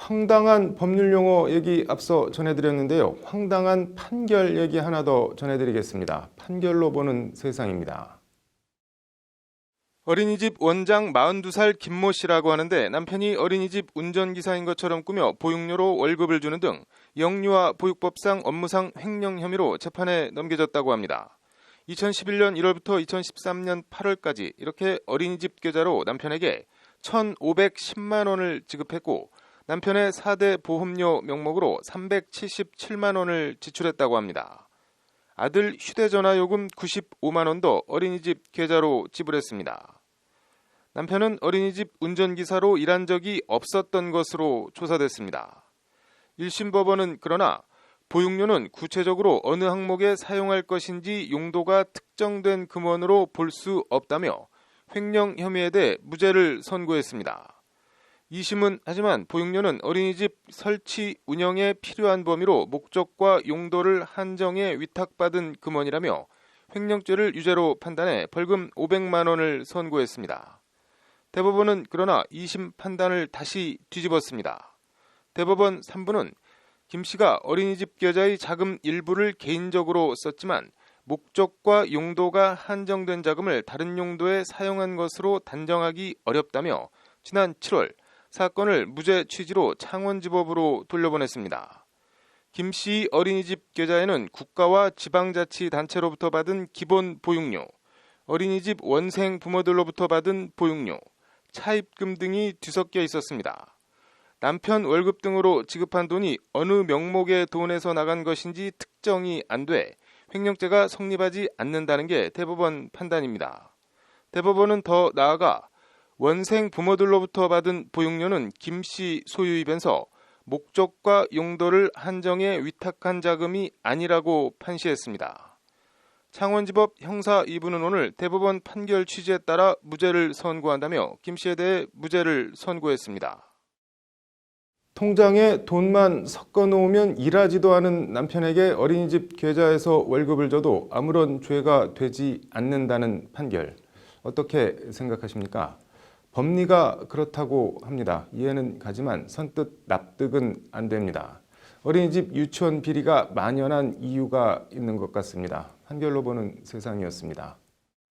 황당한 법률 용어 얘기 앞서 전해드렸는데요. 황당한 판결 얘기 하나 더 전해드리겠습니다. 판결로 보는 세상입니다. 어린이집 원장 42살 김모 씨라고 하는데 남편이 어린이집 운전기사인 것처럼 꾸며 보육료로 월급을 주는 등 영유아 보육법상 업무상 횡령 혐의로 재판에 넘겨졌다고 합니다. 2011년 1월부터 2013년 8월까지 이렇게 어린이집 계좌로 남편에게 1,510만 원을 지급했고 남편의 4대 보험료 명목으로 377만 원을 지출했다고 합니다. 아들 휴대전화 요금 95만 원도 어린이집 계좌로 지불했습니다. 남편은 어린이집 운전기사로 일한 적이 없었던 것으로 조사됐습니다. 1심 법원은 그러나 보육료는 구체적으로 어느 항목에 사용할 것인지 용도가 특정된 금원으로 볼 수 없다며 횡령 혐의에 대해 무죄를 선고했습니다. 2심은 하지만 보육료는 어린이집 설치 운영에 필요한 범위로 목적과 용도를 한정해 위탁받은 금원이라며 횡령죄를 유죄로 판단해 벌금 500만 원을 선고했습니다. 대법원은 그러나 2심 판단을 다시 뒤집었습니다. 대법원 3부는 김 씨가 어린이집 계좌의 자금 일부를 개인적으로 썼지만 목적과 용도가 한정된 자금을 다른 용도에 사용한 것으로 단정하기 어렵다며 지난 7월 사건을 무죄 취지로 창원지법으로 돌려보냈습니다. 김 씨 어린이집 계좌에는 국가와 지방자치단체로부터 받은 기본 보육료, 어린이집 원생 부모들로부터 받은 보육료, 차입금 등이 뒤섞여 있었습니다. 남편 월급 등으로 지급한 돈이 어느 명목의 돈에서 나간 것인지 특정이 안 돼 횡령죄가 성립하지 않는다는 게 대법원 판단입니다. 대법원은 더 나아가 원생 부모들로부터 받은 보육료는 김 씨 소유이면서 목적과 용도를 한정해 위탁한 자금이 아니라고 판시했습니다. 창원지법 형사 2부는 오늘 대법원 판결 취지에 따라 무죄를 선고한다며 김 씨에 대해 무죄를 선고했습니다. 통장에 돈만 섞어 놓으면 일하지도 않은 남편에게 어린이집 계좌에서 월급을 줘도 아무런 죄가 되지 않는다는 판결. 어떻게 생각하십니까? 법리가 그렇다고 합니다. 이해는 가지만 선뜻 납득은 안 됩니다. 어린이집 유치원 비리가 만연한 이유가 있는 것 같습니다. 판결로 보는 세상이었습니다.